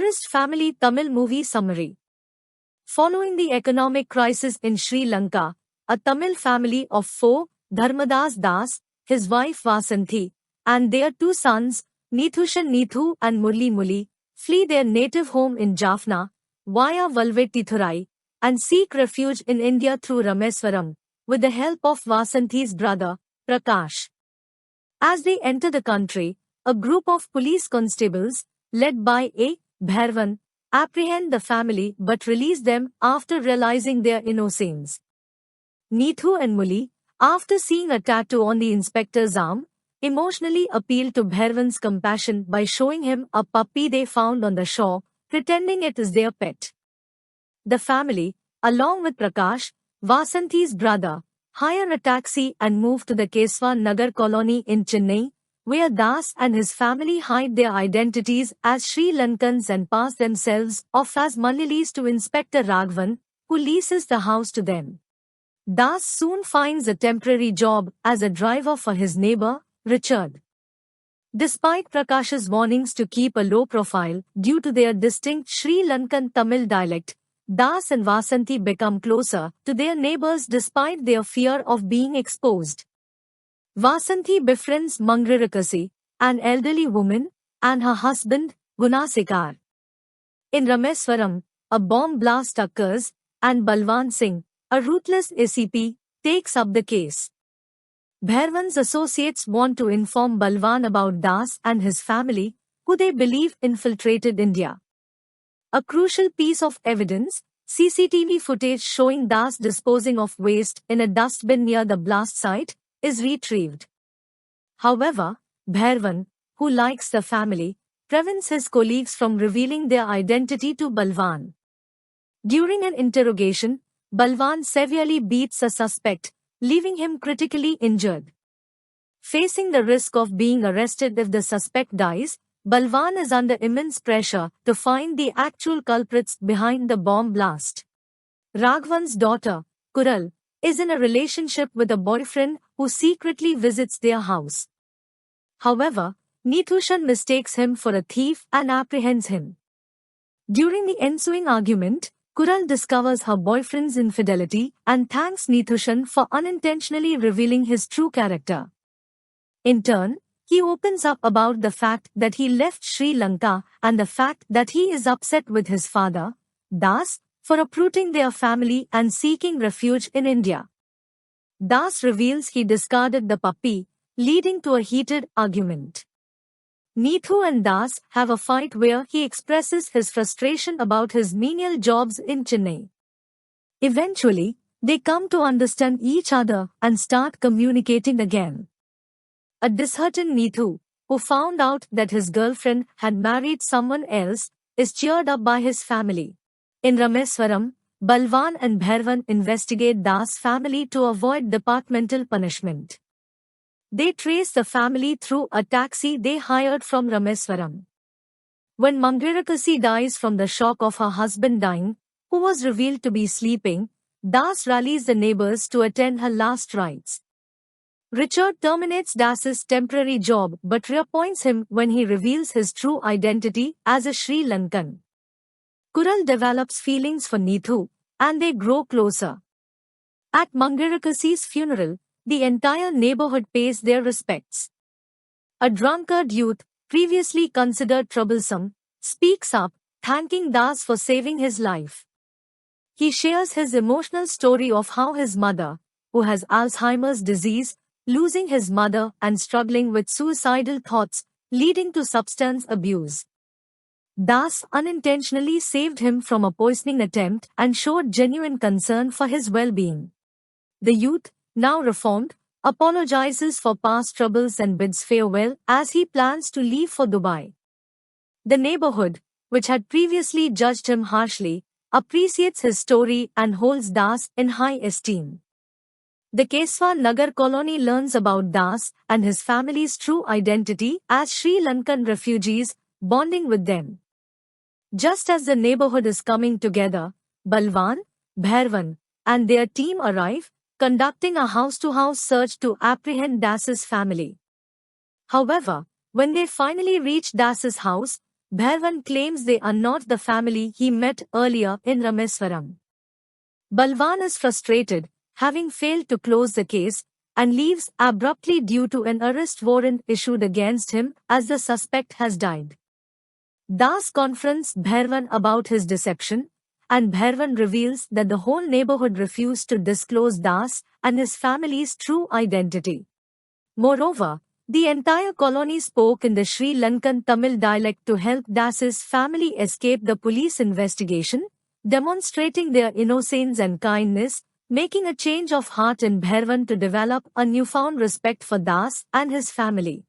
Tourist Family Tamil Movie Summary. Following the economic crisis in Sri Lanka, a Tamil family of four, Dharmadas Das, his wife Vasanthi, and their two sons, Nithushan Nithu and Murli Muli, flee their native home in Jaffna, via Valvettithurai, and seek refuge in India through Rameswaram, with the help of Vasanthi's brother, Prakash. As they enter the country, a group of police constables, led by A. Bhairavan, apprehend the family but release them after realizing their innocence. Nithu and Muli, after seeing a tattoo on the inspector's arm, emotionally appeal to Bhairavan's compassion by showing him a puppy they found on the shore, pretending it is their pet. The family, along with Prakash, Vasanthi's brother, hire a taxi and move to the Keswa Nagar colony in Chennai, where Das and his family hide their identities as Sri Lankans and pass themselves off as Malayalis to Inspector Raghavan, who leases the house to them. Das soon finds a temporary job as a driver for his neighbor, Richard. Despite Prakash's warnings to keep a low profile due to their distinct Sri Lankan Tamil dialect, Das and Vasanthi become closer to their neighbors despite their fear of being exposed. Vasanthi befriends Mangrarakasi, an elderly woman, and her husband, Gunasekar. In Rameswaram, a bomb blast occurs, and Balwan Singh, a ruthless ACP, takes up the case. Bhairavan's associates want to inform Balwan about Das and his family, who they believe infiltrated India. A crucial piece of evidence, CCTV footage showing Das disposing of waste in a dustbin near the blast site, is retrieved. However, Bhairavan, who likes the family, prevents his colleagues from revealing their identity to Balwan. During an interrogation, Balwan severely beats a suspect, leaving him critically injured. Facing the risk of being arrested if the suspect dies, Balwan is under immense pressure to find the actual culprits behind the bomb blast. Raghavan's daughter, Kural, is in a relationship with a boyfriend who secretly visits their house. However, Nithushan mistakes him for a thief and apprehends him. During the ensuing argument, Kural discovers her boyfriend's infidelity and thanks Nithushan for unintentionally revealing his true character. In turn, he opens up about the fact that he left Sri Lanka and the fact that he is upset with his father, Das, for uprooting their family and seeking refuge in India. Das reveals he discarded the puppy, leading to a heated argument. Nithu and Das have a fight where he expresses his frustration about his menial jobs in Chennai. Eventually, they come to understand each other and start communicating again. A disheartened Nithu, who found out that his girlfriend had married someone else, is cheered up by his family. In Rameswaram, Balwan and Bhairavan investigate Das' family to avoid departmental punishment. They trace the family through a taxi they hired from Rameswaram. When Mangrarakasi dies from the shock of her husband dying, who was revealed to be sleeping, Das rallies the neighbors to attend her last rites. Richard terminates Das's temporary job but reappoints him when he reveals his true identity as a Sri Lankan. Kural develops feelings for Nithu, and they grow closer. At Mangrarakasi's funeral, the entire neighborhood pays their respects. A drunkard youth, previously considered troublesome, speaks up, thanking Das for saving his life. He shares his emotional story of how his mother, who has Alzheimer's disease, losing his mother and struggling with suicidal thoughts, leading to substance abuse. Das unintentionally saved him from a poisoning attempt and showed genuine concern for his well-being. The youth, now reformed, apologizes for past troubles and bids farewell as he plans to leave for Dubai. The neighborhood, which had previously judged him harshly, appreciates his story and holds Das in high esteem. The Keswa Nagar colony learns about Das and his family's true identity as Sri Lankan refugees, bonding with them. Just as the neighborhood is coming together, Balwan, Bhairavan, and their team arrive, conducting a house-to-house search to apprehend Das's family. However, when they finally reach Das's house, Bhairvan claims they are not the family he met earlier in Rameswaram. Balwan is frustrated, having failed to close the case, and leaves abruptly due to an arrest warrant issued against him as the suspect has died. Das confronts Bhairvan about his deception, and Bhairvan reveals that the whole neighborhood refused to disclose Das and his family's true identity. Moreover, the entire colony spoke in the Sri Lankan Tamil dialect to help Das's family escape the police investigation, demonstrating their innocence and kindness, making a change of heart in Bhairvan to develop a newfound respect for Das and his family.